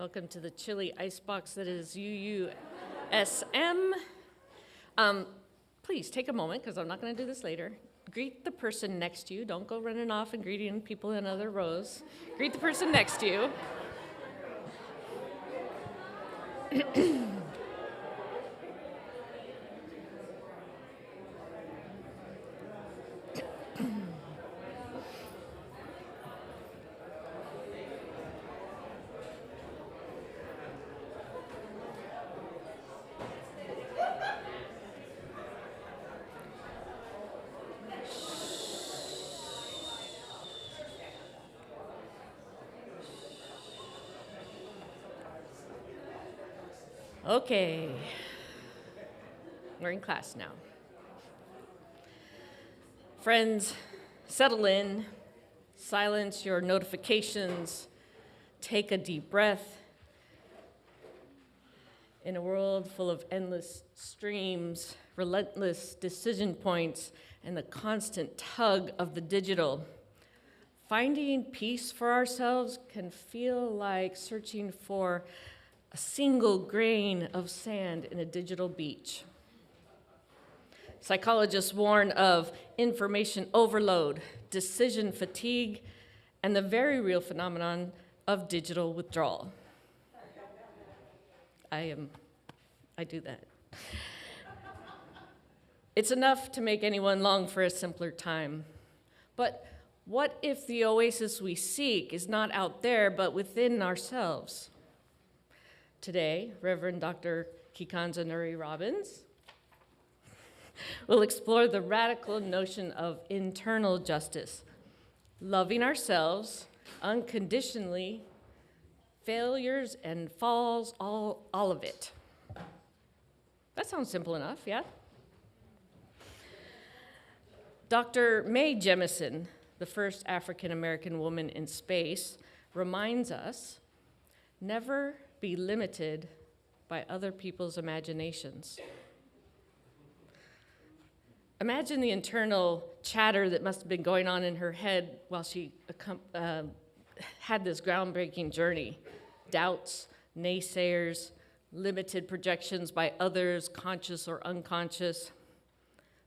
Welcome to the chilly icebox that is UUSM. Please take a moment, because I'm not going to do this later. Greet the person next to you. Don't go running off and greeting people in other rows. Greet the person next to you. Okay, we're in class now. Friends, settle in, silence your notifications, take a deep breath. In a world full of endless streams, relentless decision points, and the constant tug of the digital, finding peace for ourselves can feel like searching for a single grain of sand in a digital beach. Psychologists warn of information overload, decision fatigue, and the very real phenomenon of digital withdrawal. I do that. It's enough to make anyone long for a simpler time. But what if the oasis we seek is not out there, but within ourselves? Today, Reverend Dr. Kikanza Nuri Robbins will explore the radical notion of internal justice, loving ourselves unconditionally, failures and falls, all of it. That sounds simple enough, yeah? Dr. Mae Jemison, the first African-American woman in space, reminds us, never be limited by other people's imaginations. Imagine the internal chatter that must have been going on in her head while she had this groundbreaking journey. Doubts, naysayers, limited projections by others, conscious or unconscious.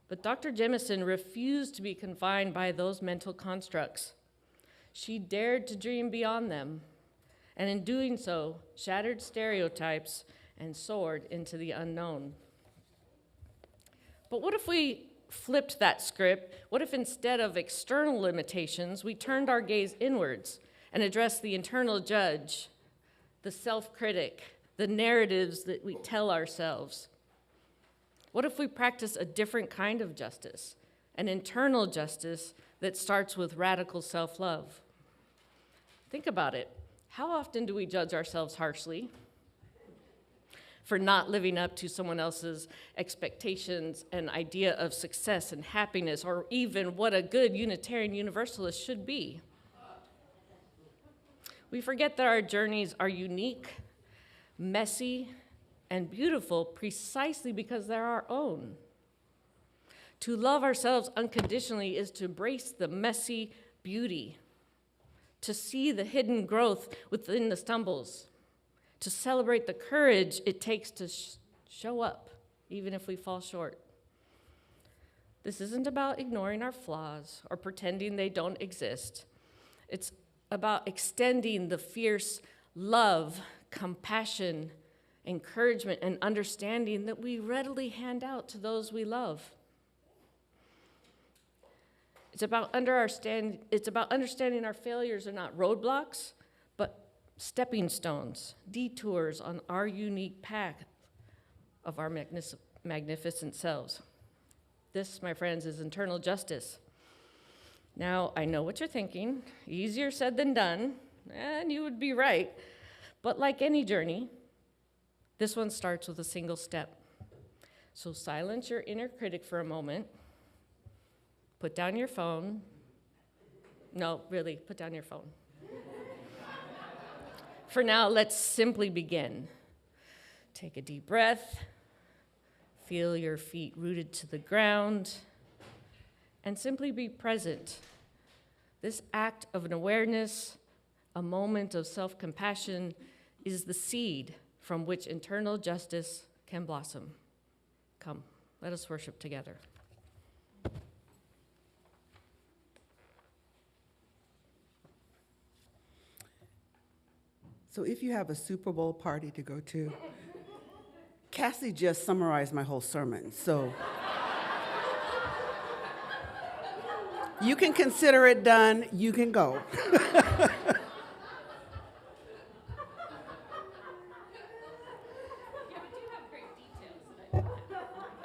But Dr. Jemison refused to be confined by those mental constructs. She dared to dream beyond them, and in doing so, shattered stereotypes and soared into the unknown. But what if we flipped that script? What if instead of external limitations, we turned our gaze inwards and addressed the internal judge, the self-critic, the narratives that we tell ourselves? What if we practice a different kind of justice, an internal justice that starts with radical self-love? Think about it. How often do we judge ourselves harshly for not living up to someone else's expectations and idea of success and happiness, or even what a good Unitarian Universalist should be? We forget that our journeys are unique, messy, and beautiful precisely because they're our own. To love ourselves unconditionally is to embrace the messy beauty, to see the hidden growth within the stumbles, to celebrate the courage it takes to show up, even if we fall short. This isn't about ignoring our flaws or pretending they don't exist. It's about extending the fierce love, compassion, encouragement, and understanding that we readily hand out to those we love. It's about understanding our failures are not roadblocks, but stepping stones, detours on our unique path of our magnificent selves. This, my friends, is internal justice. Now, I know what you're thinking. Easier said than done, and you would be right. But like any journey, this one starts with a single step. So silence your inner critic for a moment. Put down your phone. No, really, put down your phone. For now, let's simply begin. Take a deep breath. Feel your feet rooted to the ground. And simply be present. This act of an awareness, a moment of self-compassion, is the seed from which eternal justice can blossom. Come, let us worship together. So if you have a Super Bowl party to go to, Cassie just summarized my whole sermon, so you can consider it done, you can go.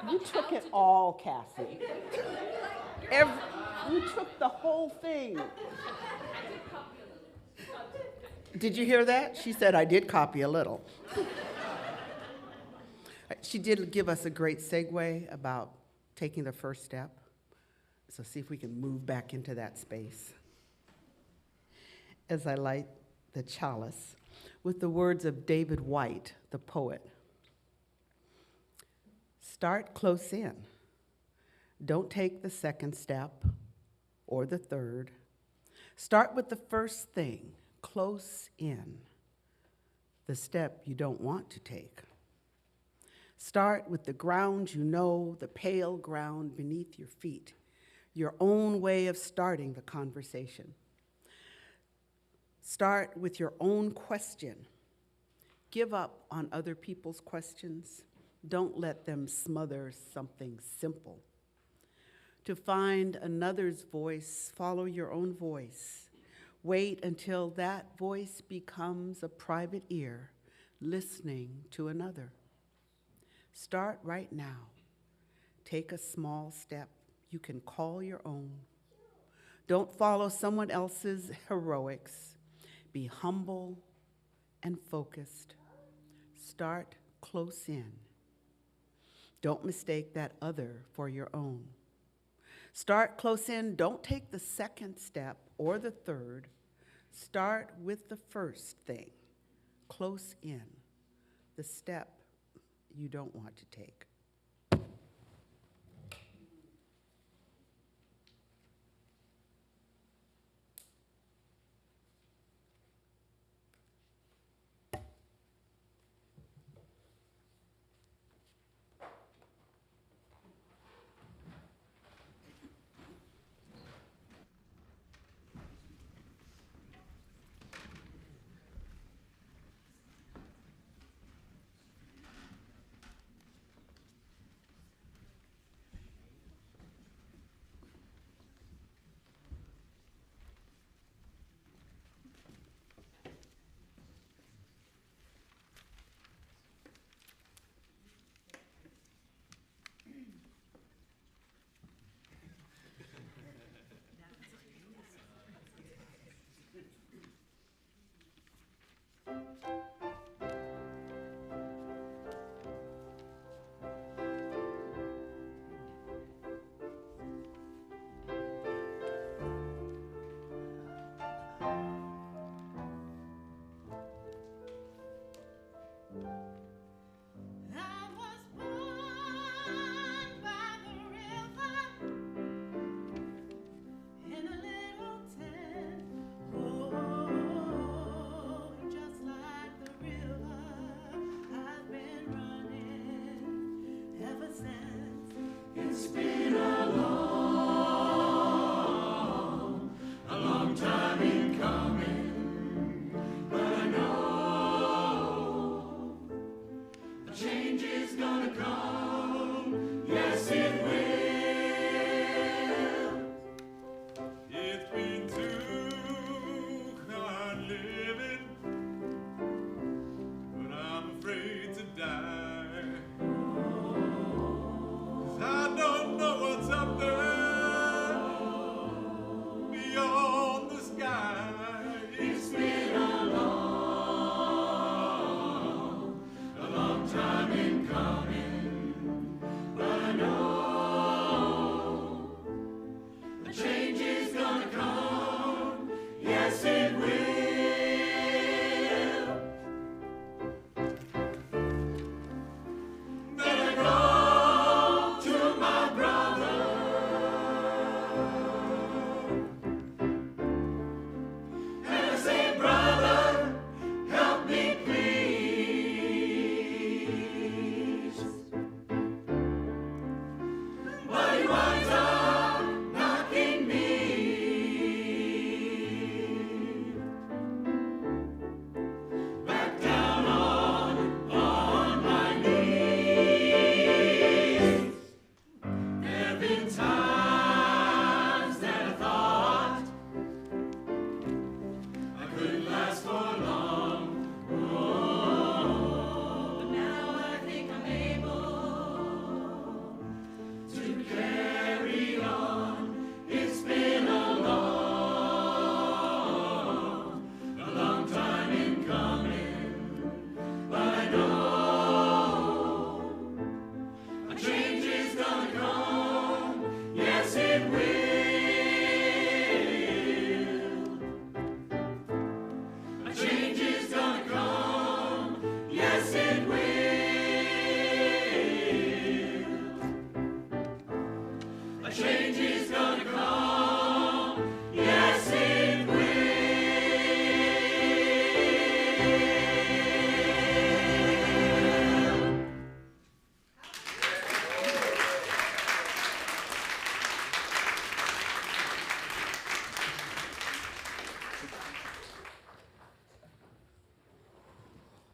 You took it all, Cassie. You took the whole thing. Did you hear that? She said, I did copy a little. She did give us a great segue about taking the first step. So see if we can move back into that space. As I light the chalice with the words of David White, the poet. Start close in. Don't take the second step or the third. Start with the first thing, close in, the step you don't want to take. Start with the ground you know, the pale ground beneath your feet, your own way of starting the conversation. Start with your own question. Give up on other people's questions. Don't let them smother something simple. To find another's voice, follow your own voice. Wait until that voice becomes a private ear, listening to another. Start right now. Take a small step you can call your own. Don't follow someone else's heroics. Be humble and focused. Start close in. Don't mistake that other for your own. Start close in. Don't take the second step or the third. Start with the first thing, close in, the step you don't want to take.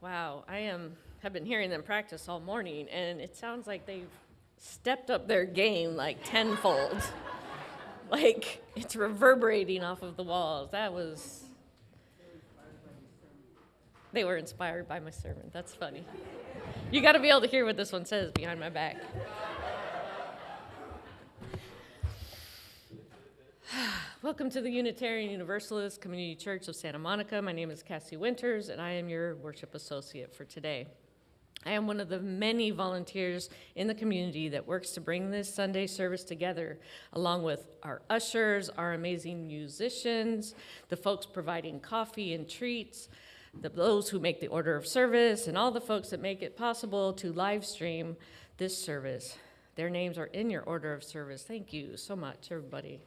Wow, have been hearing them practice all morning, and it sounds like they've stepped up their game like tenfold. Like, it's reverberating off of the walls. They were inspired by my sermon. That's funny. You got to be able to hear what this one says behind my back. Welcome to the Unitarian Universalist Community Church of Santa Monica. My name is Cassie Winters, and I am your worship associate for today. I am one of the many volunteers in the community that works to bring this Sunday service together, along with our ushers, our amazing musicians, the folks providing coffee and treats, those who make the order of service, and all the folks that make it possible to live stream this service. Their names are in your order of service. Thank you so much, everybody.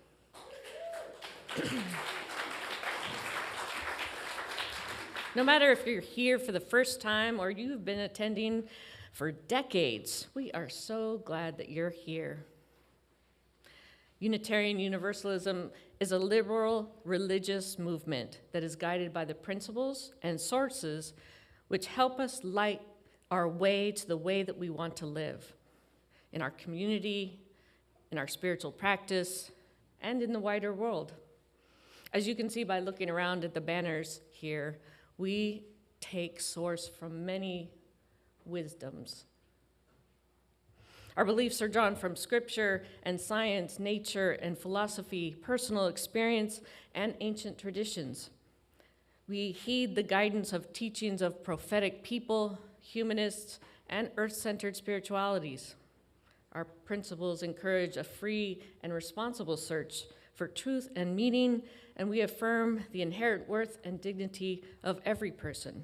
No matter if you're here for the first time or you've been attending for decades, we are so glad that you're here. Unitarian Universalism is a liberal religious movement that is guided by the principles and sources which help us light our way to the way that we want to live in our community, in our spiritual practice, and in the wider world. As you can see by looking around at the banners here, we take source from many wisdoms. Our beliefs are drawn from scripture and science, nature and philosophy, personal experience, and ancient traditions. We heed the guidance of teachings of prophetic people, humanists, and earth-centered spiritualities. Our principles encourage a free and responsible search for truth and meaning, and we affirm the inherent worth and dignity of every person.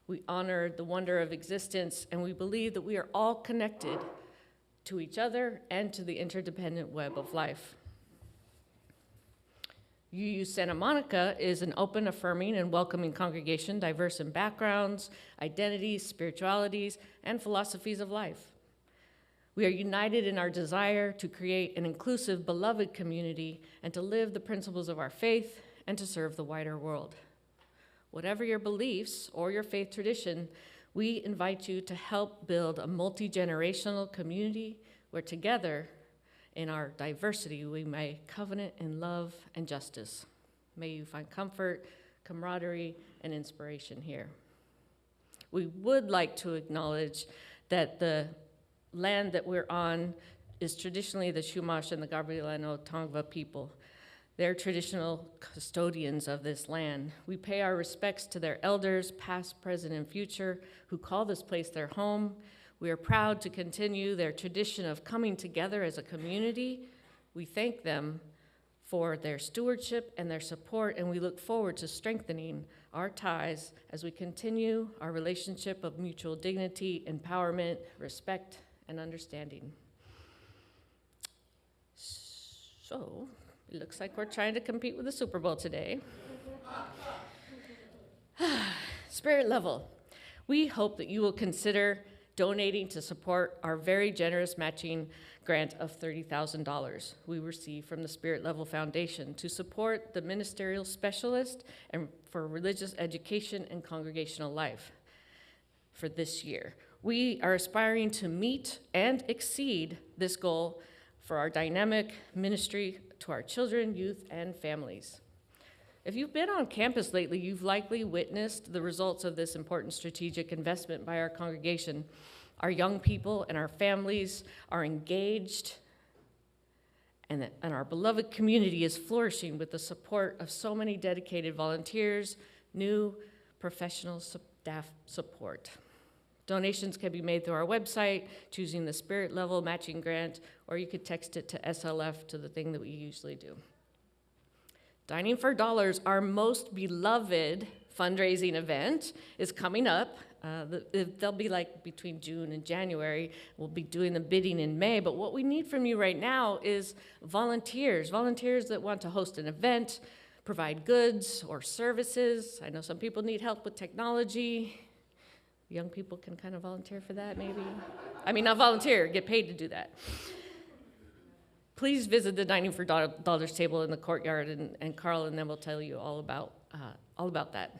We honor the wonder of existence, and we believe that we are all connected to each other and to the interdependent web of life. UU Santa Monica is an open, affirming, and welcoming congregation, diverse in backgrounds, identities, spiritualities, and philosophies of life. We are united in our desire to create an inclusive, beloved community and to live the principles of our faith and to serve the wider world. Whatever your beliefs or your faith tradition, we invite you to help build a multi-generational community where together, in our diversity, we may covenant in love and justice. May you find comfort, camaraderie, and inspiration here. We would like to acknowledge that the land that we're on is traditionally the Chumash and the Gabrielino Tongva people. They're traditional custodians of this land. We pay our respects to their elders, past, present, and future, who call this place their home. We are proud to continue their tradition of coming together as a community. We thank them for their stewardship and their support, and we look forward to strengthening our ties as we continue our relationship of mutual dignity, empowerment, respect, and understanding. So, it looks like we're trying to compete with the Super Bowl today. Spirit level. We hope that you will consider donating to support our very generous matching grant of $30,000 we receive from the Spirit Level Foundation to support the ministerial specialist and for religious education and congregational life for this year. We are aspiring to meet and exceed this goal for our dynamic ministry to our children, youth, and families. If you've been on campus lately, you've likely witnessed the results of this important strategic investment by our congregation. Our young people and our families are engaged, and our beloved community is flourishing with the support of so many dedicated volunteers, new professional staff support. Donations can be made through our website, choosing the Spirit Level Matching Grant, or you could text it to SLF to the thing that we usually do. Dining for Dollars, our most beloved fundraising event, is coming up. They'll be like between June and January. We'll be doing the bidding in May, but what we need from you right now is volunteers that want to host an event, provide goods or services. I know some people need help with technology. Young people can kind of volunteer for that, maybe. I mean, not volunteer, get paid to do that. Please visit the Dining for Dollars table in the courtyard, and Carl and them will tell you all about that.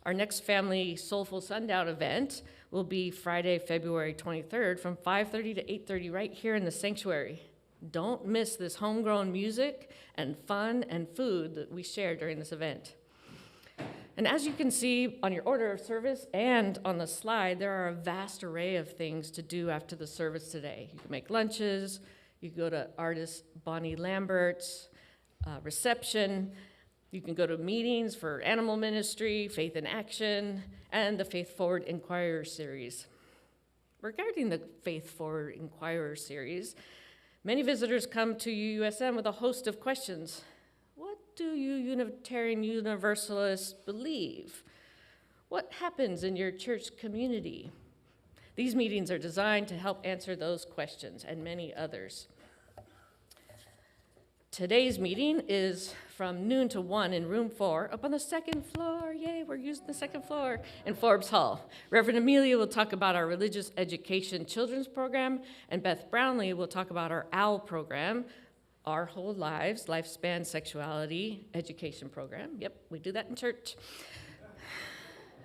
Our next Family Soulful Sundown event will be Friday, February 23rd from 5:30 to 8:30 right here in the sanctuary. Don't miss this homegrown music and fun and food that we share during this event. And as you can see on your order of service and on the slide, there are a vast array of things to do after the service today. You can make lunches, you can go to artist Bonnie Lambert's reception, you can go to meetings for animal ministry, Faith in Action, and the Faith Forward Inquirer series. Regarding the Faith Forward Inquirer series, many visitors come to UUSM with a host of questions. What do you Unitarian Universalists believe? What happens in your church community? These meetings are designed to help answer those questions and many others. Today's meeting is from noon to 1 in room 4 up on the second floor. Yay, we're using the second floor in Forbes Hall. Reverend Amelia will talk about our religious education children's program, and Beth Brownlee will talk about our OWL program, Our Whole Lives, Lifespan Sexuality Education Program. Yep, we do that in church.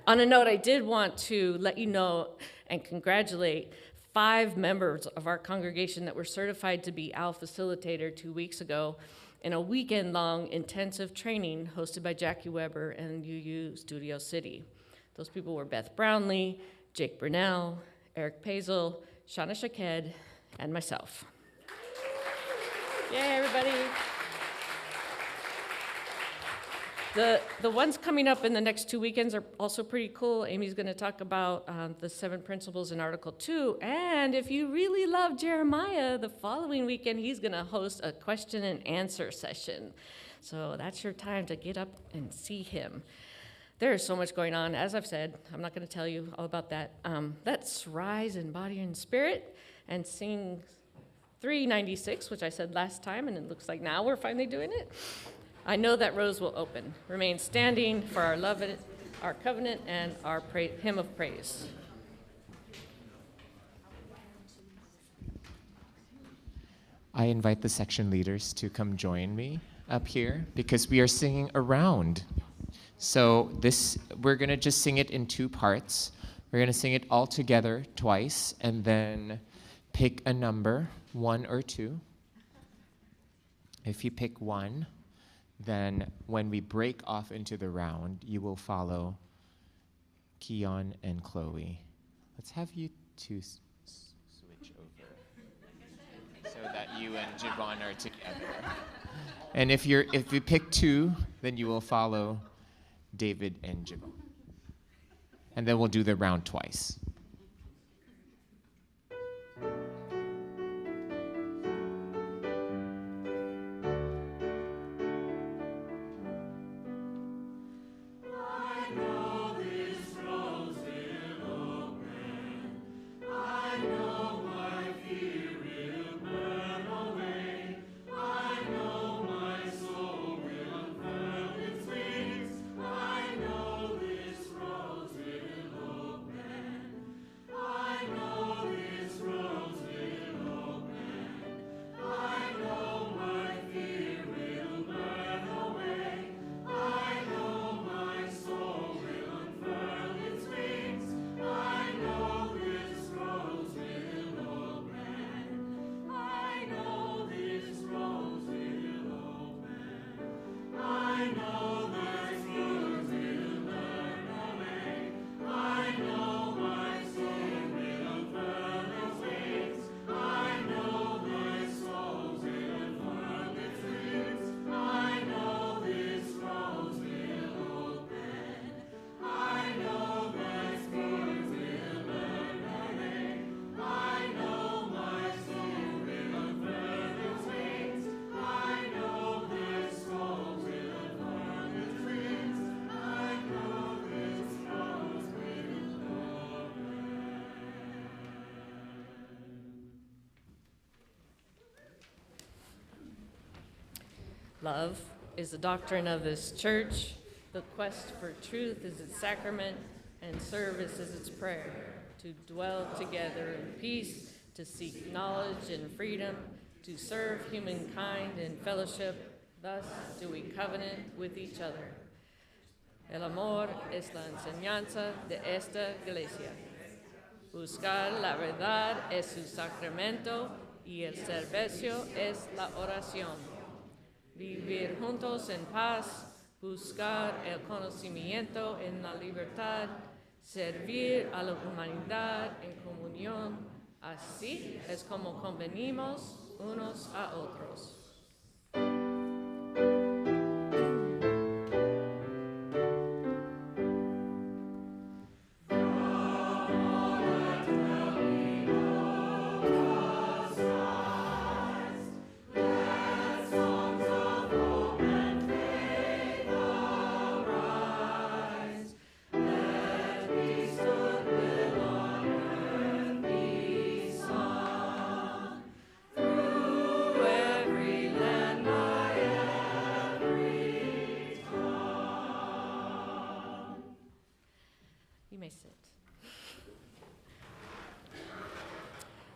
On a note, I did want to let you know and congratulate 5 members of our congregation that were certified to be OWL facilitator 2 weeks ago in a weekend-long intensive training hosted by Jackie Weber and UU Studio City. Those people were Beth Brownlee, Jake Brunell, Eric Pazel, Shauna Shaked, and myself. Yay, everybody. The ones coming up in the next 2 weekends are also pretty cool. Amy's going to talk about the 7 principles in Article 2. And if you really love Jeremiah, the following weekend, he's going to host a question and answer session. So that's your time to get up and see him. There is so much going on. As I've said, I'm not going to tell you all about that. Let's rise in body and spirit and sing 396, which I said last time, and it looks like now we're finally doing it. I know that rows will open. Remain standing for our love, our covenant, and our hymn of praise. I invite the section leaders to come join me up here because we are singing around. So we're gonna just sing it in 2 parts. We're gonna sing it all together twice and then pick a number, 1 or 2. If you pick 1, then when we break off into the round, you will follow Keon and Chloe. Let's have you 2 switch over so that you and Javon are together. And if you pick 2, then you will follow David and Javon. And then we'll do the round twice. Love is the doctrine of this church. The quest for truth is its sacrament, and service is its prayer. To dwell together in peace, to seek knowledge and freedom, to serve humankind in fellowship. Thus do we covenant with each other. El amor es la enseñanza de esta iglesia. Buscar la verdad es su sacramento y el servicio es la oración. Vivir juntos en paz, buscar el conocimiento en la libertad, servir a la humanidad en comunión. Así es como convenimos unos a otros. You may sit.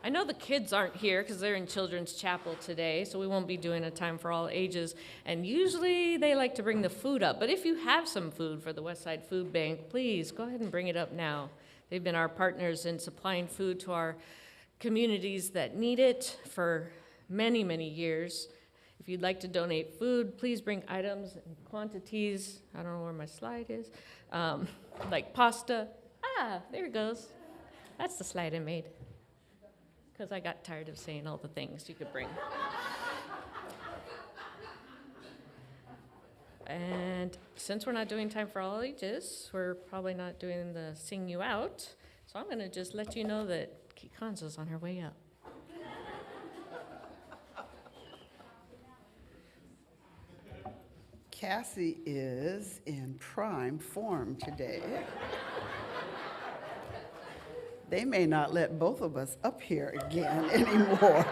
I know the kids aren't here because they're in Children's Chapel today, so we won't be doing a time for all ages. And usually they like to bring the food up. But if you have some food for the Westside Food Bank, please go ahead and bring it up now. They've been our partners in supplying food to our communities that need it for many, many years. If you'd like to donate food, please bring items and quantities. I don't know where my slide is. Like pasta. Ah, there it goes. That's the slide I made. Because I got tired of saying all the things you could bring. And since we're not doing time for all ages, we're probably not doing the sing you out. So I'm going to just let you know that Kikanza's on her way up. Cassie is in prime form today. They may not let both of us up here again anymore.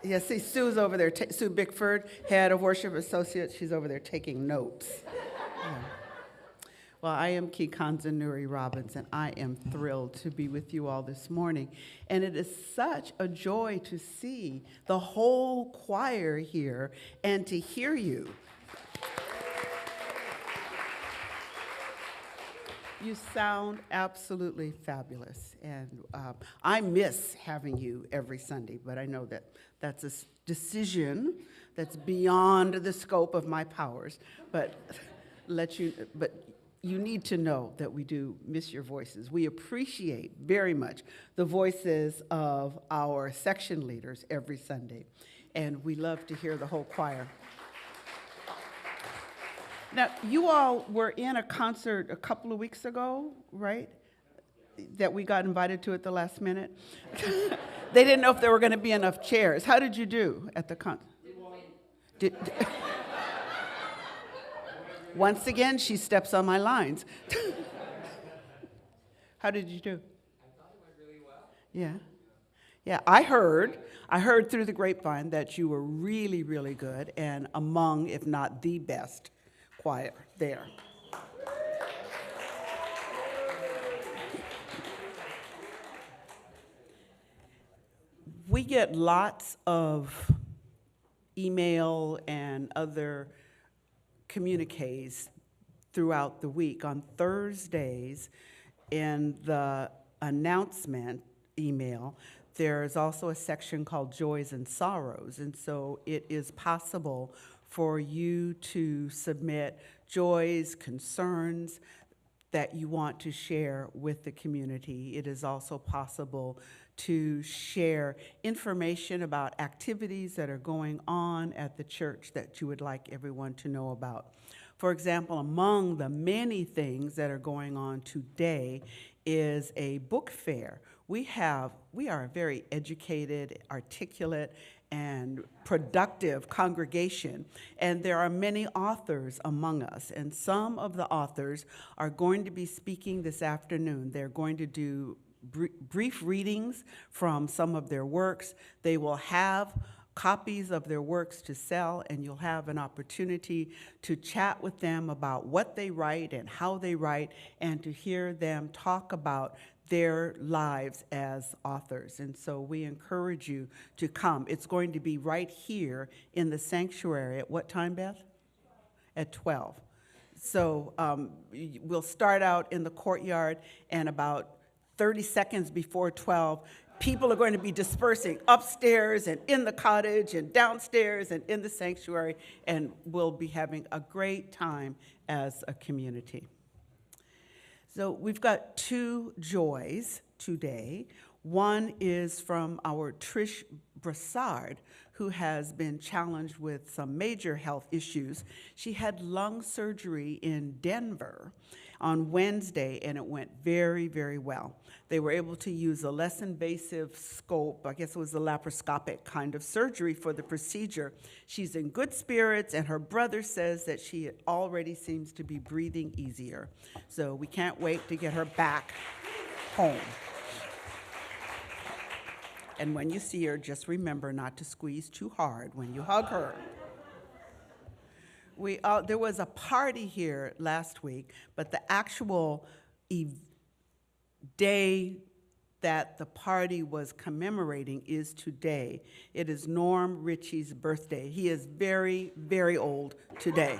Yeah, see, Sue's over there, Sue Bickford, head of Worship Associates, she's over there taking notes. Yeah. Well, I am Kikanza Nuri Robbins, and I am thrilled to be with you all this morning. And it is such a joy to see the whole choir here and to hear you. You sound absolutely fabulous, and I miss having you every Sunday, but I know that that's a decision that's beyond the scope of my powers, but you need to know that we do miss your voices. We appreciate very much the voices of our section leaders every Sunday, and we love to hear the whole choir. Now, you all were in a concert a couple of weeks ago, right? That we got invited to at the last minute. They didn't know if there were going to be enough chairs. How did you do at the concert? Once again, she steps on my lines. How did you do? I thought it went really well. Yeah. Yeah, I heard through the grapevine that you were really, really good and among, if not the best, choir there. We get lots of email and other communiques throughout the week. On Thursdays, in the announcement email, there is also a section called Joys and Sorrows, and so it is possible for you to submit joys, concerns that you want to share with the community. It is also possible to share information about activities that are going on at the church that you would like everyone to know about. For example, among the many things that are going on today is a book fair. We are a very educated, articulate, and productive congregation, and there are many authors among us, and some of the authors are going to be speaking this afternoon. They're going to do brief readings from some of their works. They will have copies of their works to sell, and you'll have an opportunity to chat with them about what they write and how they write, and to hear them talk about their lives as authors. And so we encourage you to come. It's going to be right here in the sanctuary. At what time, Beth? at 12. So we'll start out in the courtyard, and about 30 seconds before 12, people are going to be dispersing upstairs and in the cottage and downstairs and in the sanctuary, and we'll be having a great time as a community. So we've got two joys today. One is from our Trish Brassard, who has been challenged with some major health issues. She had lung surgery in Denver on Wednesday, and it went very, very well. They were able to use a less invasive scope, I guess it was a laparoscopic kind of surgery for the procedure. She's in good spirits, and her brother says that she already seems to be breathing easier. So we can't wait to get her back home. And when you see her, just remember not to squeeze too hard when you hug her. There was a party here last week, but the actual day that the party was commemorating is today. It is Norm Ritchie's birthday. He is very, very old today.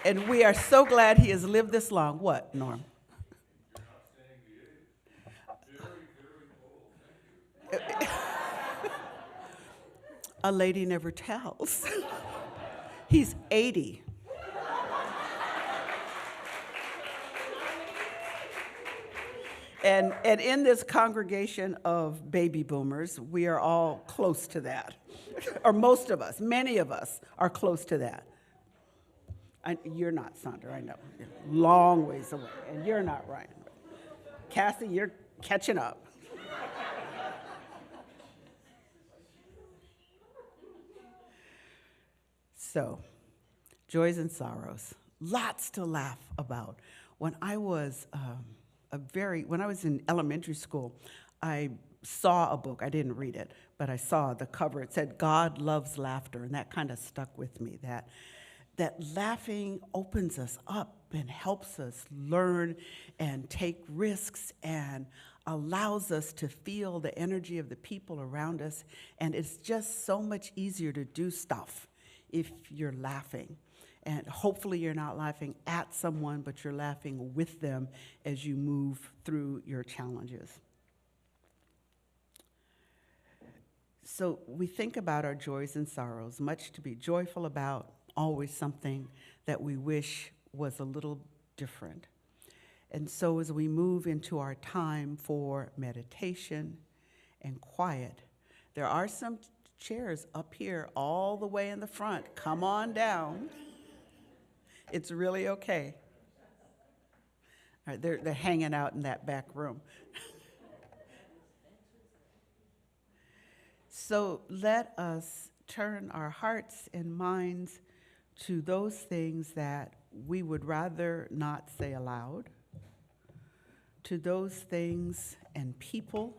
And we are so glad he has lived this long. What, Norm? A lady never tells. He's 80. And in this congregation of baby boomers, we are all close to that. Or most of us, many of us are close to that. You're not, Sandra, I know. You're long ways away, and you're not, Ryan. Cassie, you're catching up. So, joys and sorrows, lots to laugh about. When I was in elementary school, I saw a book. I didn't read it, but I saw the cover. It said, "God loves laughter," and that kind of stuck with me, that laughing opens us up and helps us learn and take risks and allows us to feel the energy of the people around us. And it's just so much easier to do stuff if you're laughing. And hopefully you're not laughing at someone, but you're laughing with them as you move through your challenges. So we think about our joys and sorrows, much to be joyful about, always something that we wish was a little different. And so as we move into our time for meditation and quiet, there are some chairs up here all the way in the front. Come on down. It's really okay. All right, they're hanging out in that back room. So let us turn our hearts and minds to those things that we would rather not say aloud, to those things and people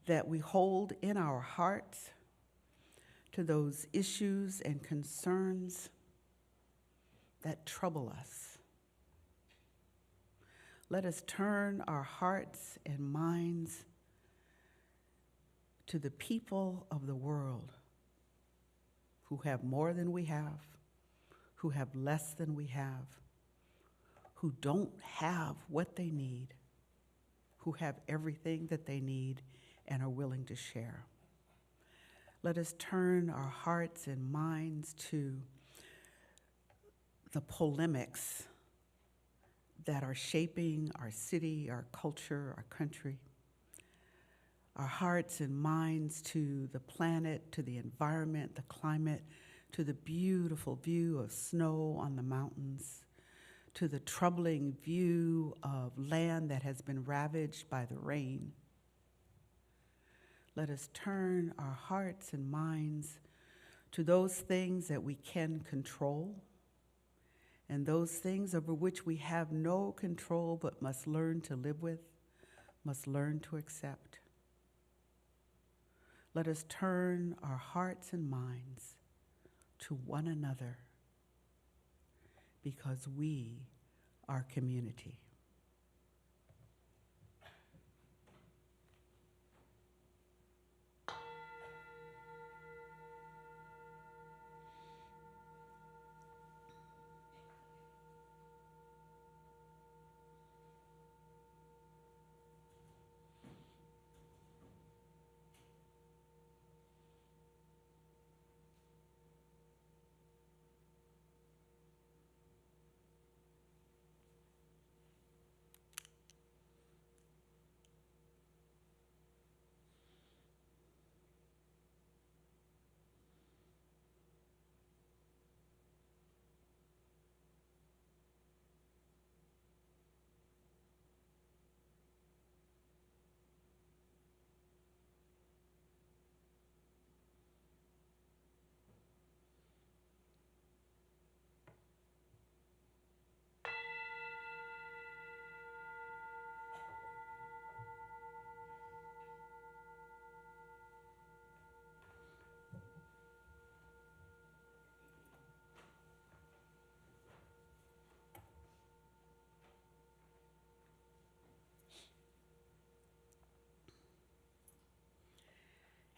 that we hold in our hearts, to those issues and concerns that trouble us. Let us turn our hearts and minds to the people of the world who have more than we have, who have less than we have, who don't have what they need, who have everything that they need and are willing to share. Let us turn our hearts and minds to the polemics that are shaping our city, our culture, our country. Our hearts and minds to the planet, to the environment, the climate, to the beautiful view of snow on the mountains, to the troubling view of land that has been ravaged by the rain. Let us turn our hearts and minds to those things that we can control and those things over which we have no control but must learn to live with, must learn to accept. Let us turn our hearts and minds to one another because we are community.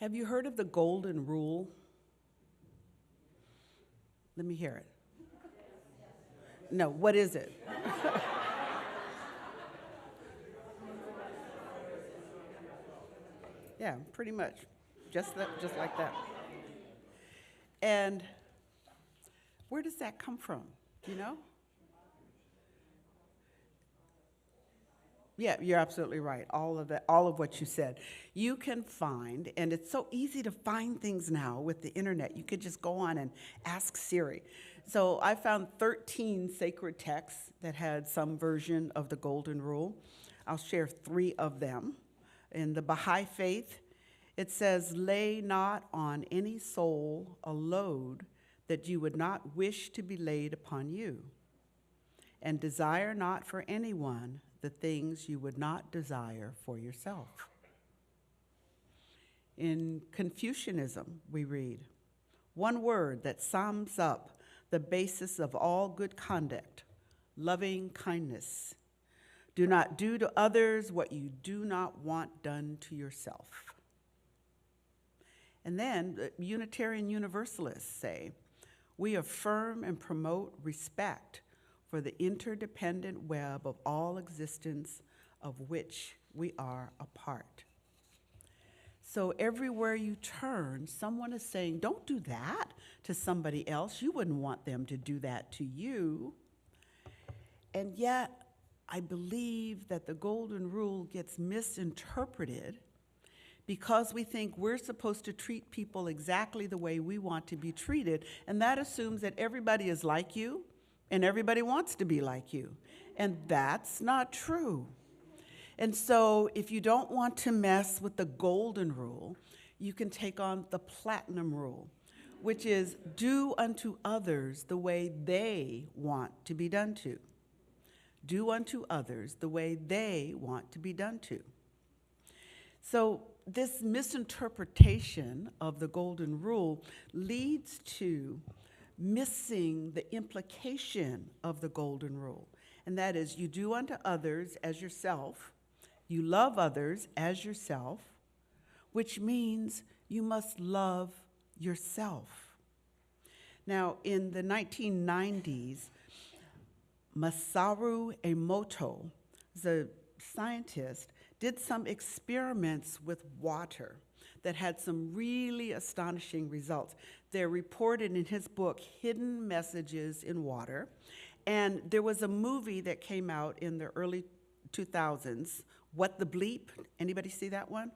Have you heard of the golden rule? Let me hear it. No, what is it? Yeah, pretty much, just like that. And where does that come from? Do you know? Yeah, you're absolutely right. All of that, all of what you said. You can find, and it's so easy to find things now with the internet. You could just go on and ask Siri. So I found 13 sacred texts that had some version of the Golden Rule. I'll share 3 of them. In the Baha'i faith, it says, "Lay not on any soul a load that you would not wish to be laid upon you, and desire not for anyone the things you would not desire for yourself." In Confucianism, we read, "One word that sums up the basis of all good conduct, loving kindness. Do not do to others what you do not want done to yourself." And then the Unitarian Universalists say, "We affirm and promote respect for the interdependent web of all existence of which we are a part." So everywhere you turn, someone is saying, don't do that to somebody else. You wouldn't want them to do that to you. And yet, I believe that the Golden Rule gets misinterpreted because we think we're supposed to treat people exactly the way we want to be treated, and that assumes that everybody is like you and everybody wants to be like you. And that's not true. And so if you don't want to mess with the Golden Rule, you can take on the Platinum Rule, which is do unto others the way they want to be done to. Do unto others the way they want to be done to. So this misinterpretation of the Golden Rule leads to missing the implication of the Golden Rule. And that is, you do unto others as yourself, you love others as yourself, which means you must love yourself. Now, in the 1990s, Masaru Emoto, the scientist, did some experiments with water that had some really astonishing results. They're reported in his book, Hidden Messages in Water. And there was a movie that came out in the early 2000s, What the Bleep? Anybody see that one?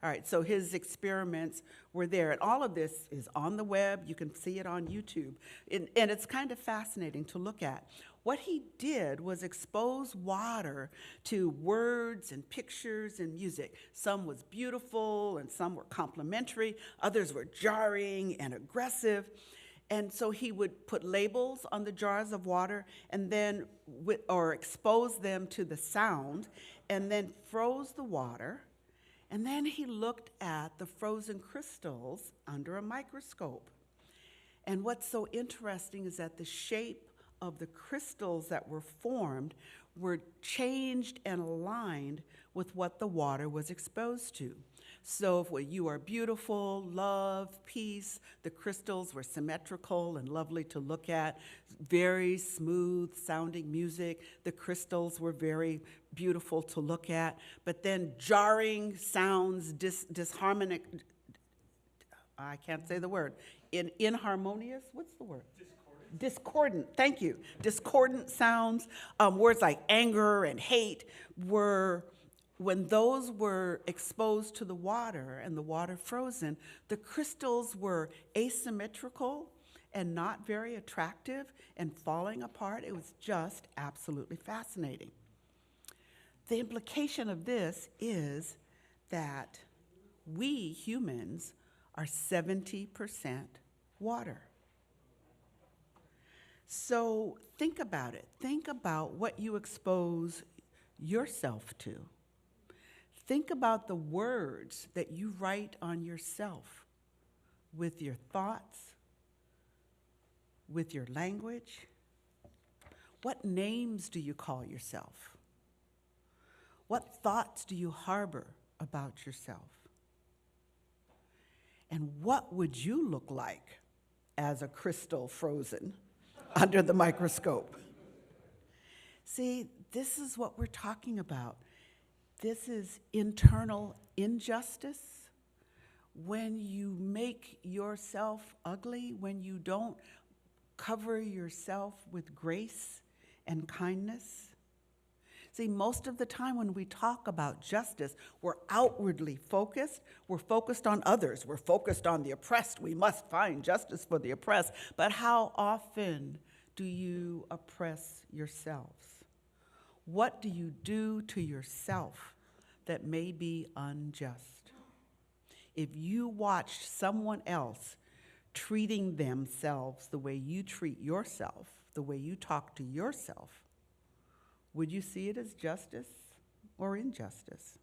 All right, so his experiments were there. And all of this is on the web. You can see it on YouTube. And it's kind of fascinating to look at. What he did was expose water to words and pictures and music. Some was beautiful and some were complimentary. Others were jarring and aggressive. And so he would put labels on the jars of water and then, or expose them to the sound, and then froze the water. And then he looked at the frozen crystals under a microscope. And what's so interesting is that the shape of the crystals that were formed were changed and aligned with what the water was exposed to. So if you are beautiful, love, peace, the crystals were symmetrical and lovely to look at, very smooth sounding music, the crystals were very beautiful to look at, but then jarring sounds, disharmonic, I can't say the word, inharmonious, what's the word? Discordant, thank you. Discordant sounds, words like anger and hate were, when those were exposed to the water and the water frozen, the crystals were asymmetrical and not very attractive and falling apart. It was just absolutely fascinating. The implication of this is that we humans are 70% water. So think about it. Think about what you expose yourself to. Think about the words that you write on yourself with your thoughts, with your language. What names do you call yourself? What thoughts do you harbor about yourself? And what would you look like as a crystal frozen under the microscope? See, this is what we're talking about. This is internal injustice. When you make yourself ugly, when you don't cover yourself with grace and kindness. See, most of the time when we talk about justice, we're outwardly focused. We're focused on others. We're focused on the oppressed. We must find justice for the oppressed. But how often do you oppress yourselves? What do you do to yourself that may be unjust? If you watched someone else treating themselves the way you treat yourself, the way you talk to yourself, would you see it as justice or injustice?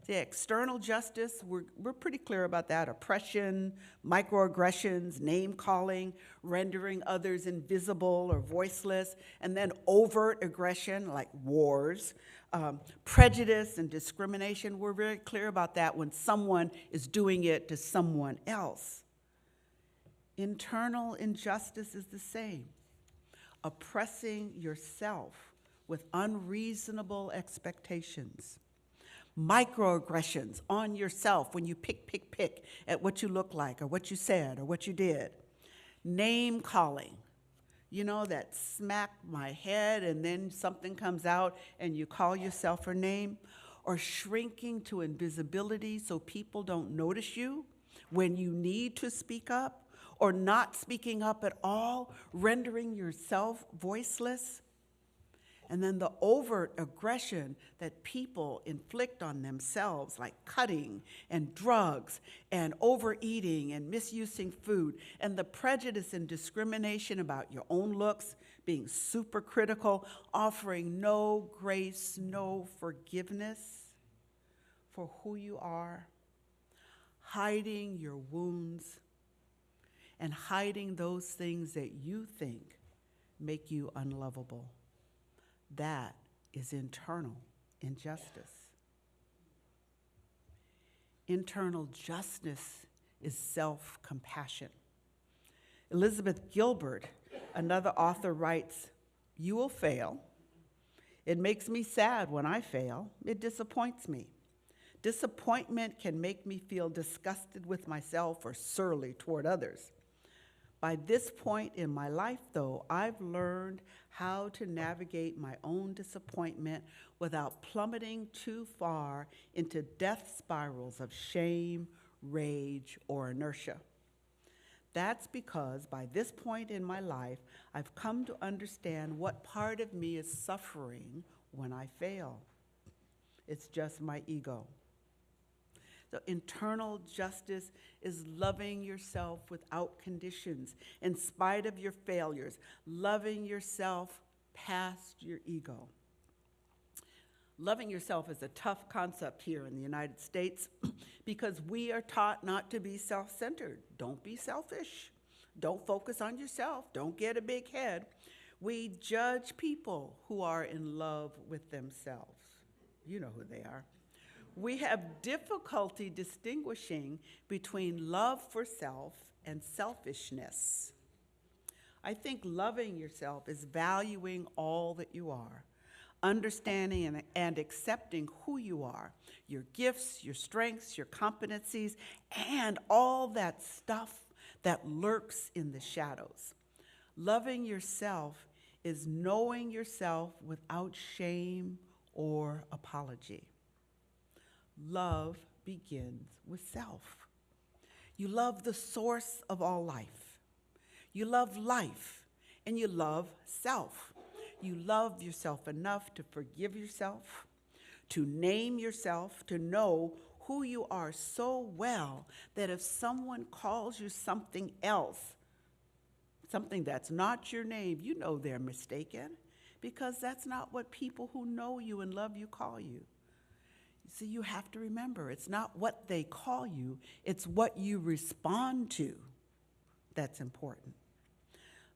See, external justice, we're pretty clear about that. Oppression, microaggressions, name-calling, rendering others invisible or voiceless, and then overt aggression like wars, prejudice and discrimination. We're very clear about that when someone is doing it to someone else. Internal injustice is the same. Oppressing yourself with unreasonable expectations. Microaggressions on yourself when you pick at what you look like or what you said or what you did. Name calling, you know, that smack my head and then something comes out and you call yourself a name. Or shrinking to invisibility so people don't notice you when you need to speak up, or not speaking up at all, rendering yourself voiceless. And then the overt aggression that people inflict on themselves, like cutting and drugs and overeating and misusing food, and the prejudice and discrimination about your own looks, being super critical, offering no grace, no forgiveness for who you are, hiding your wounds, and hiding those things that you think make you unlovable. That is internal injustice. Internal justice is self-compassion. Elizabeth Gilbert, another author, writes, "You will fail. It makes me sad when I fail. It disappoints me. Disappointment can make me feel disgusted with myself or surly toward others. By this point in my life, though, I've learned how to navigate my own disappointment without plummeting too far into death spirals of shame, rage, or inertia. That's because by this point in my life, I've come to understand what part of me is suffering when I fail. It's just my ego." So internal justice is loving yourself without conditions, in spite of your failures, loving yourself past your ego. Loving yourself is a tough concept here in the United States because we are taught not to be self-centered. Don't be selfish. Don't focus on yourself. Don't get a big head. We judge people who are in love with themselves. You know who they are. We have difficulty distinguishing between love for self and selfishness. I think loving yourself is valuing all that you are, understanding and accepting who you are, your gifts, your strengths, your competencies, and all that stuff that lurks in the shadows. Loving yourself is knowing yourself without shame or apology. Love begins with self. You love the source of all life. You love life, and you love self. You love yourself enough to forgive yourself, to name yourself, to know who you are so well that if someone calls you something else, something that's not your name, you know they're mistaken, because that's not what people who know you and love you call you. See, you have to remember, it's not what they call you, it's what you respond to that's important.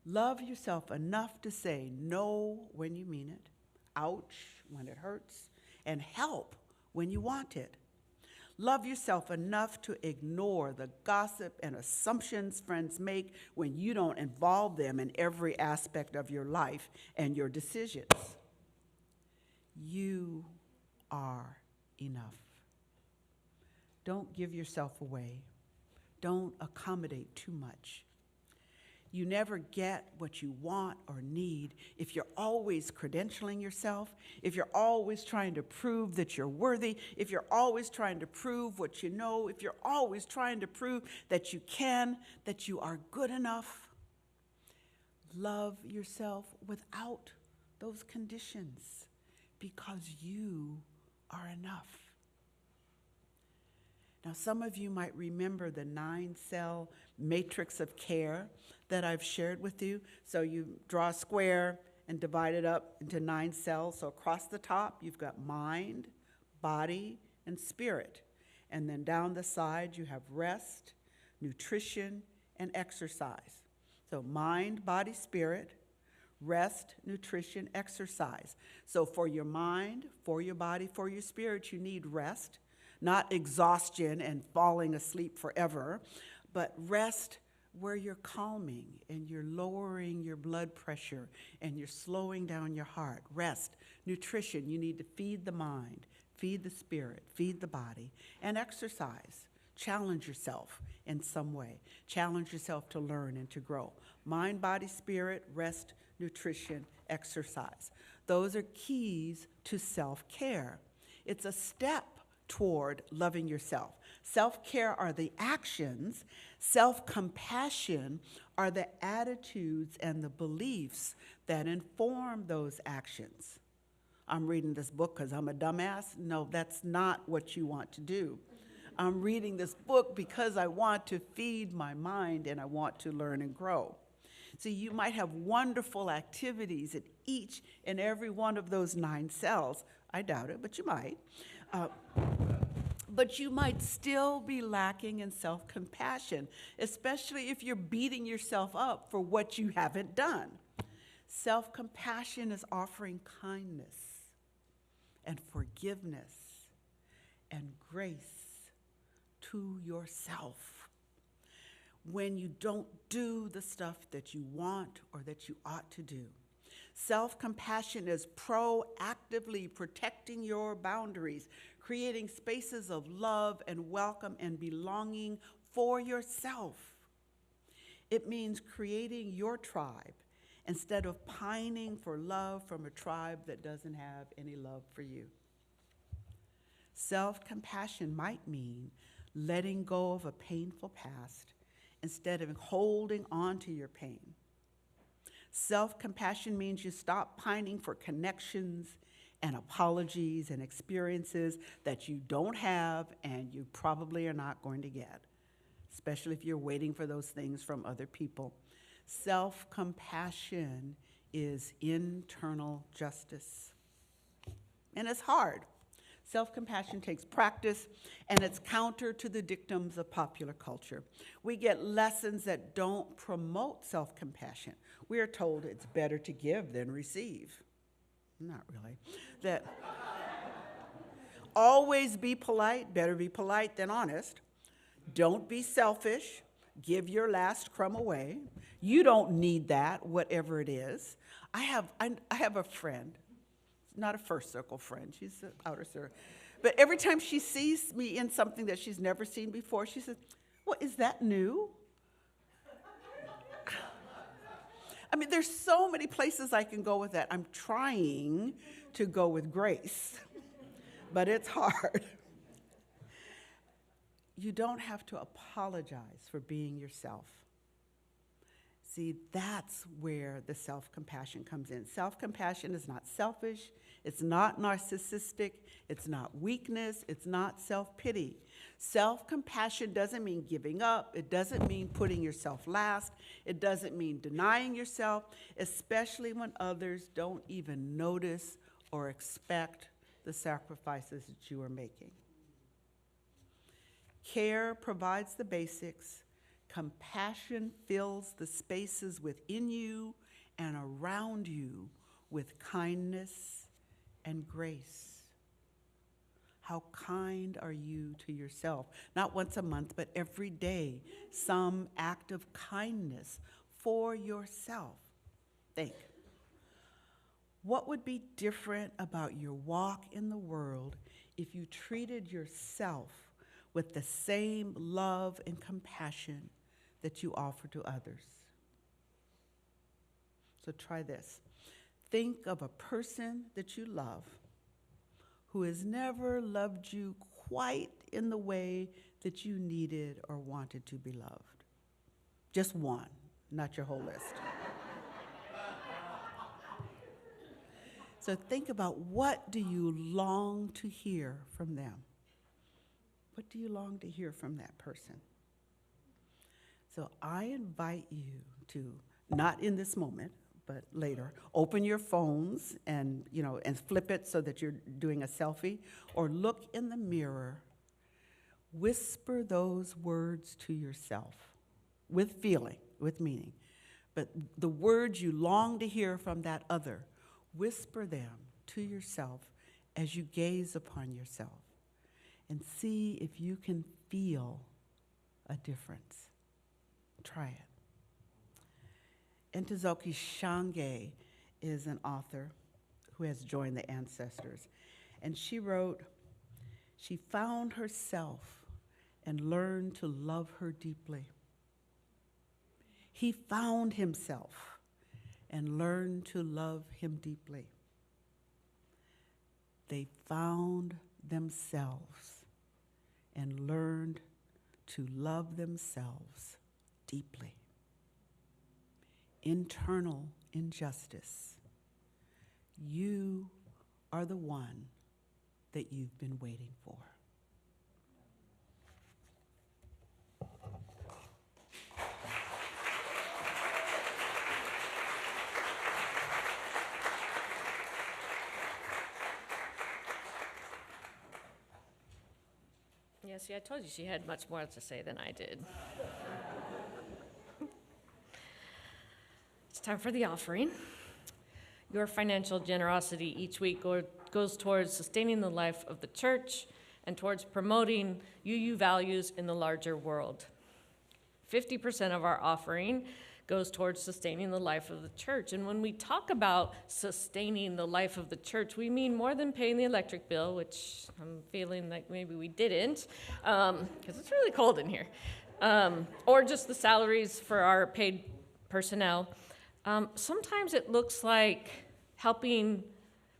Love yourself enough to say no when you mean it, ouch when it hurts, and help when you want it. Love yourself enough to ignore the gossip and assumptions friends make when you don't involve them in every aspect of your life and your decisions. You are enough. Don't give yourself away. Don't accommodate too much. You never get what you want or need if you're always credentialing yourself, if you're always trying to prove that you're worthy, if you're always trying to prove what you know, if you're always trying to prove that you can, that you are good enough. Love yourself without those conditions because you are enough. Now, some of you might remember the 9-cell matrix of care that I've shared with you. So you draw a square and divide it up into 9 cells. So across the top, you've got mind, body, and spirit. And then down the side, you have rest, nutrition, and exercise. So mind, body, spirit, rest, nutrition, exercise. So for your mind, for your body, for your spirit, you need rest. Not exhaustion and falling asleep forever, but rest where you're calming and you're lowering your blood pressure and you're slowing down your heart. Rest. Nutrition, you need to feed the mind, feed the spirit, feed the body, and exercise. Challenge yourself in some way. Challenge yourself to learn and to grow. Mind, body, spirit, rest, nutrition, exercise. Those are keys to self-care. It's a step toward loving yourself. Self-care are the actions. Self-compassion are the attitudes and the beliefs that inform those actions. I'm reading this book because I'm a dumbass. No, that's not what you want to do. I'm reading this book because I want to feed my mind and I want to learn and grow. So you might have wonderful activities at each and every one of those 9 cells. I doubt it, but you might. But you might still be lacking in self-compassion, especially if you're beating yourself up for what you haven't done. Self-compassion is offering kindness and forgiveness and grace to yourself when you don't do the stuff that you want or that you ought to do. Self-compassion is proactively protecting your boundaries, creating spaces of love and welcome and belonging for yourself. It means creating your tribe instead of pining for love from a tribe that doesn't have any love for you. Self-compassion might mean letting go of a painful past instead of holding on to your pain. Self-compassion means you stop pining for connections and apologies and experiences that you don't have and you probably are not going to get, especially if you're waiting for those things from other people. Self-compassion is internal justice. And it's hard. Self-compassion takes practice, and it's counter to the dictums of popular culture. We get lessons that don't promote self-compassion. We are told it's better to give than receive. Not really. That always be polite, better be polite than honest. Don't be selfish, give your last crumb away. You don't need that, whatever it is. I have a friend, not a first circle friend, she's an outer circle. But every time she sees me in something that she's never seen before, she says, "What, is that new?" I mean, there's so many places I can go with that. I'm trying to go with grace, but it's hard. You don't have to apologize for being yourself. See, that's where the self-compassion comes in. Self-compassion is not selfish, it's not narcissistic, it's not weakness, it's not self-pity. Self-compassion doesn't mean giving up, it doesn't mean putting yourself last, it doesn't mean denying yourself, especially when others don't even notice or expect the sacrifices that you are making. Care provides the basics. Compassion fills the spaces within you and around you with kindness and grace. How kind are you to yourself? Not once a month, but every day, some act of kindness for yourself. Think. What would be different about your walk in the world if you treated yourself with the same love and compassion that you offer to others? So try this. Think of a person that you love who has never loved you quite in the way that you needed or wanted to be loved. Just one, not your whole list. So think about, what do you long to hear from them? What do you long to hear from that person? So I invite you to, not in this moment, but later, open your phones and flip it so that you're doing a selfie, or look in the mirror, whisper those words to yourself with feeling, with meaning. But the words you long to hear from that other, whisper them to yourself as you gaze upon yourself, and see if you can feel a difference. Try it. Ntozake Shange is an author who has joined the Ancestors, and she wrote, "She found herself and learned to love her deeply. He found himself and learned to love him deeply. They found themselves and learned to love themselves deeply." Internal injustice. You are the one that you've been waiting for. Yeah, see, I told you she had much more to say than I did. It's time for the offering. Your financial generosity each week goes towards sustaining the life of the church and towards promoting UU values in the larger world. 50% of our offering goes towards sustaining the life of the church. And when we talk about sustaining the life of the church, we mean more than paying the electric bill, which I'm feeling like maybe we didn't, because it's really cold in here, or just the salaries for our paid personnel. Sometimes it looks like helping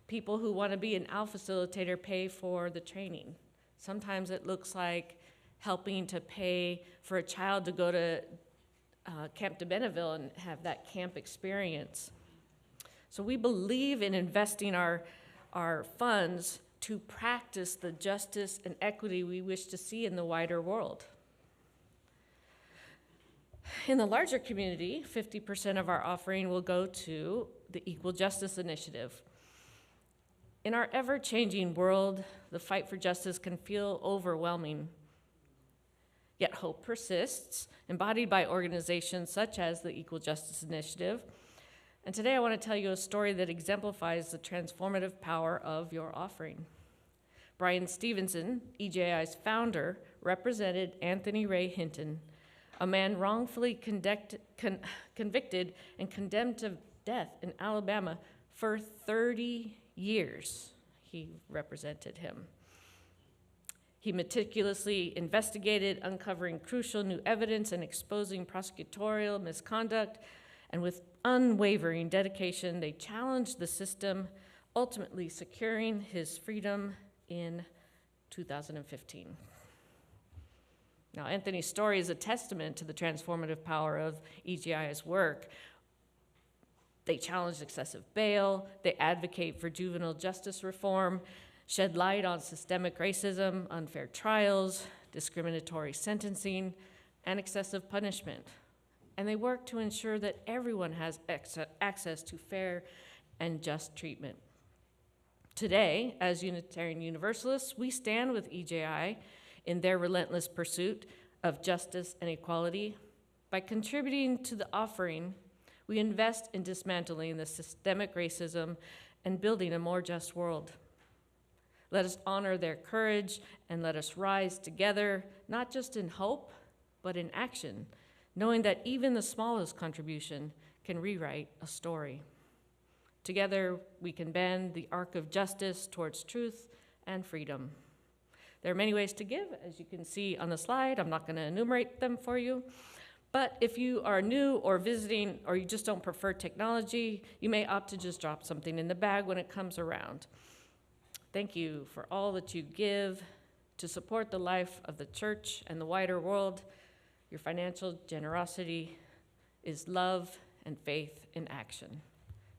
people who want to be an ALF facilitator pay for the training. Sometimes it looks like helping to pay for a child to go to Camp de Benneville and have that camp experience. So we believe in investing our funds to practice the justice and equity we wish to see in the wider world. In the larger community, 50% of our offering will go to the Equal Justice Initiative. In our ever-changing world, the fight for justice can feel overwhelming. Yet hope persists, embodied by organizations such as the Equal Justice Initiative. And today I want to tell you a story that exemplifies the transformative power of your offering. Brian Stevenson, EJI's founder, represented Anthony Ray Hinton, a man wrongfully convicted and condemned to death in Alabama for 30 years. He represented him. He meticulously investigated, uncovering crucial new evidence and exposing prosecutorial misconduct, and with unwavering dedication, they challenged the system, ultimately securing his freedom in 2015. Now, Anthony's story is a testament to the transformative power of EGI's work. They challenge excessive bail, they advocate for juvenile justice reform, shed light on systemic racism, unfair trials, discriminatory sentencing, and excessive punishment. And they work to ensure that everyone has access to fair and just treatment. Today, as Unitarian Universalists, we stand with EJI in their relentless pursuit of justice and equality. By contributing to the offering, we invest in dismantling the systemic racism and building a more just world. Let us honor their courage and let us rise together, not just in hope, but in action, knowing that even the smallest contribution can rewrite a story. Together, we can bend the arc of justice towards truth and freedom. There are many ways to give, as you can see on the slide. I'm not going to enumerate them for you. But if you are new or visiting, or you just don't prefer technology, you may opt to just drop something in the bag when it comes around. Thank you for all that you give to support the life of the church and the wider world. Your financial generosity is love and faith in action.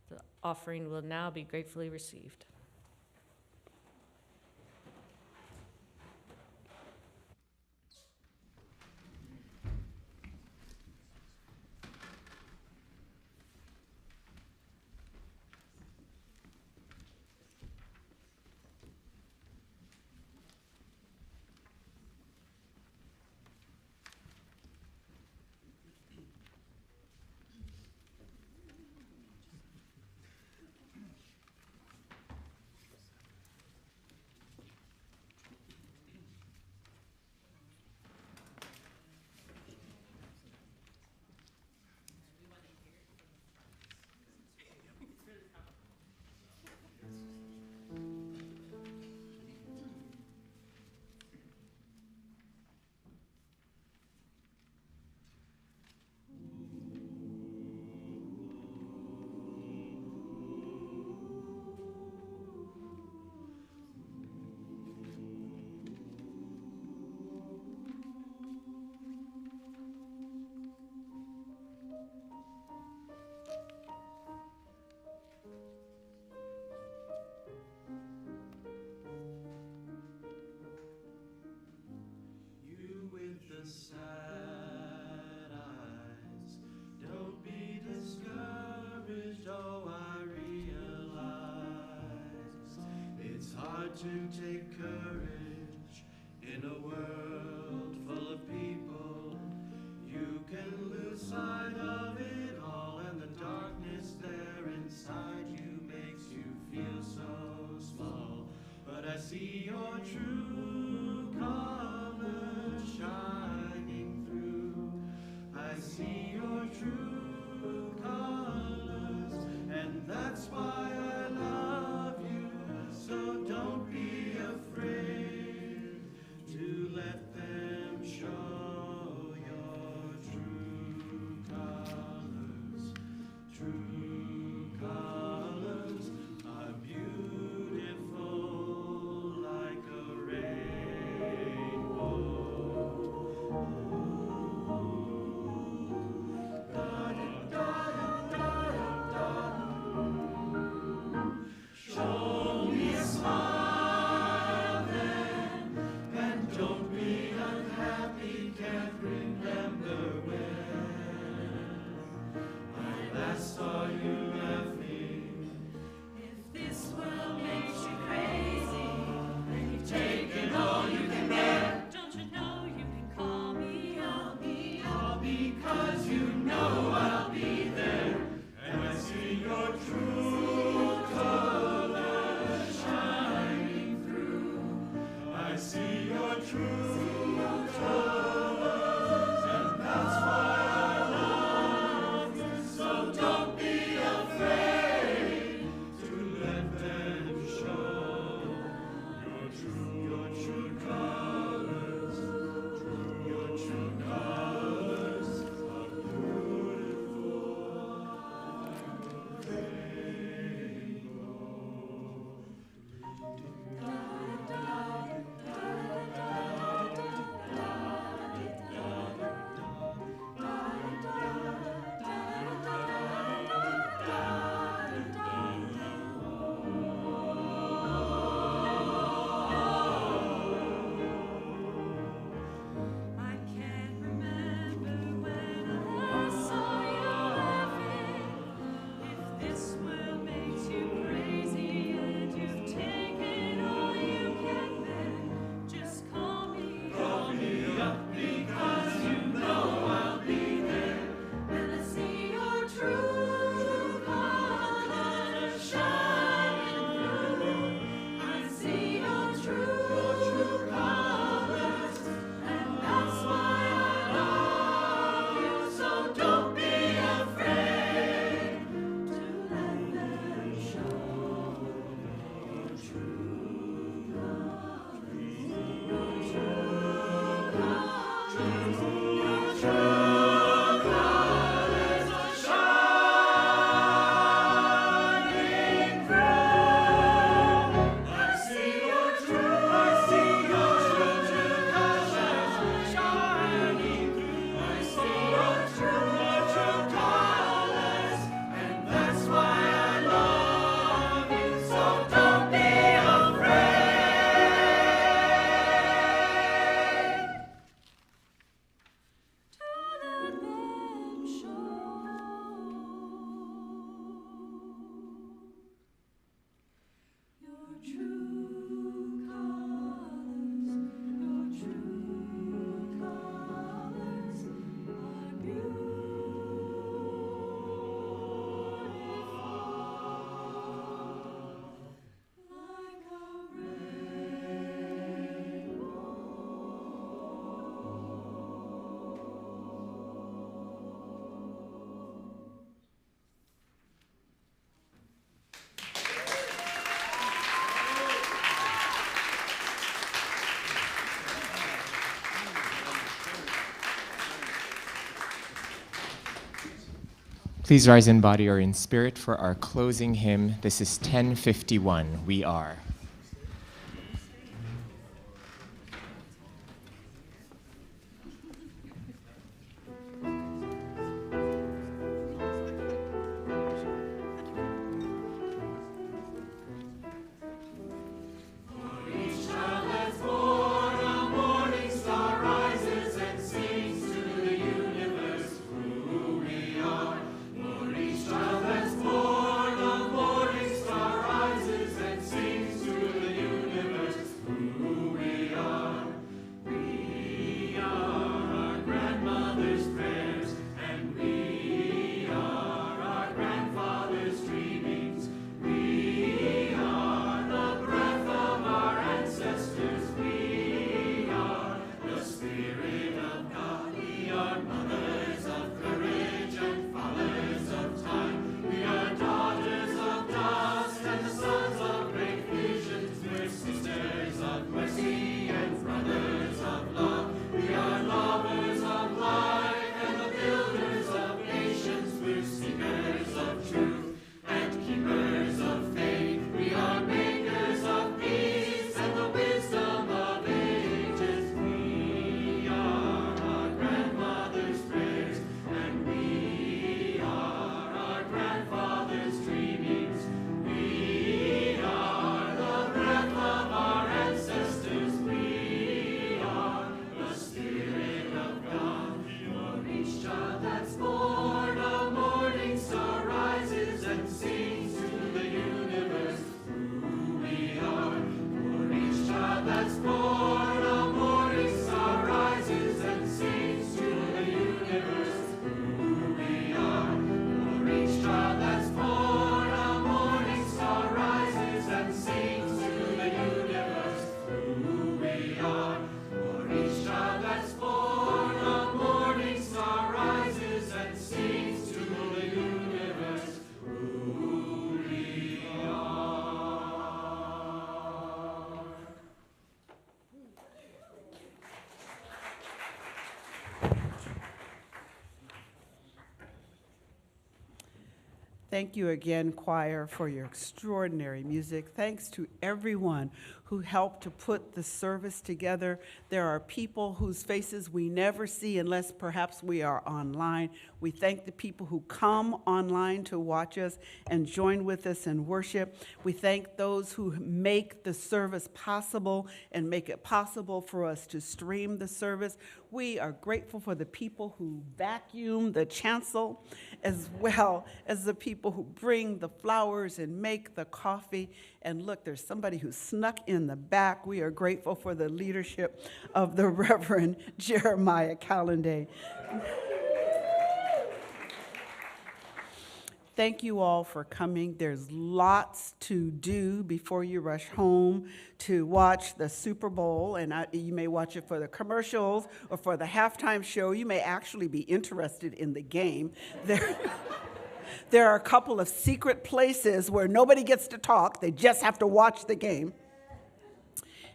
The offering will now be gratefully received. To take courage in a world full of people. You can lose sight of it all, and the darkness there inside you makes you feel so small. But I see your true colors shining through. I see your true colors, and that's why I love you. So don't be afraid to let them show your true colors. True colors are beautiful like a rainbow. Show me a smile then, and don't be unhappy, can't remember when I last saw you laughing. If this world makes you crazy, and you've taken all you can bear, don't you know you can call me, all because you know I'll be there, and I see your true colors shining through. I see your true colors, and that's why I love you. So don't be afraid to let them show your true colors. Your true colors are beautiful like a rainbow. Da da da da da da. Please rise in body or in spirit for our closing hymn. This is 1051, We Are. Thank you again, choir, for your extraordinary music. Thanks to everyone who helped to put the service together. There are people whose faces we never see unless perhaps we are online. We thank the people who come online to watch us and join with us in worship. We thank those who make the service possible and make it possible for us to stream the service. We are grateful for the people who vacuum the chancel, as well as the people who bring the flowers and make the coffee. And look, there's somebody who snuck in the back. We are grateful for the leadership of the Reverend Jeremiah Callanday. Thank you all for coming. There's lots to do before you rush home to watch the Super Bowl, and you may watch it for the commercials or for the halftime show. You may actually be interested in the game. There are a couple of secret places where nobody gets to talk. They just have to watch the game.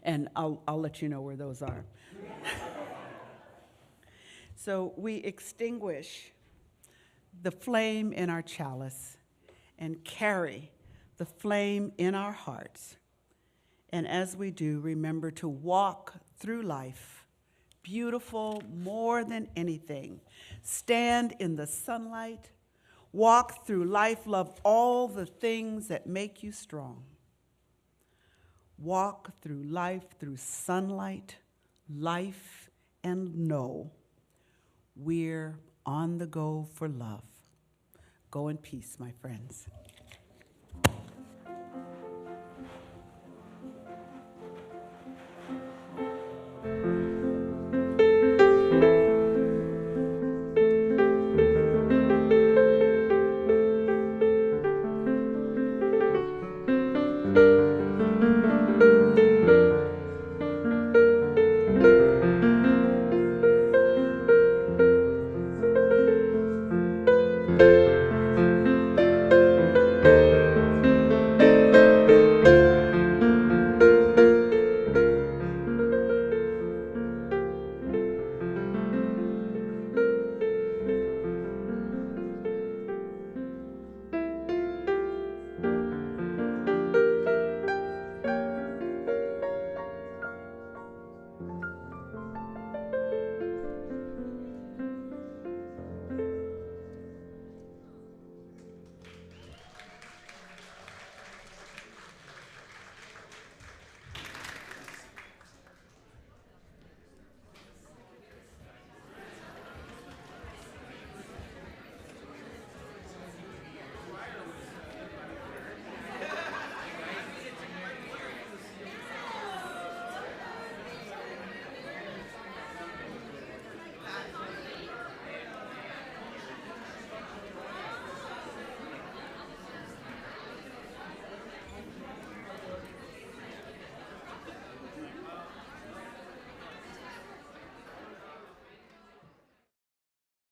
And I'll let you know where those are. So we extinguish the flame in our chalice and carry the flame in our hearts. And as we do, remember to walk through life, beautiful more than anything. Stand in the sunlight, walk through life, love all the things that make you strong. Walk through life through sunlight, life, and know we're on the go for love. Go in peace, my friends.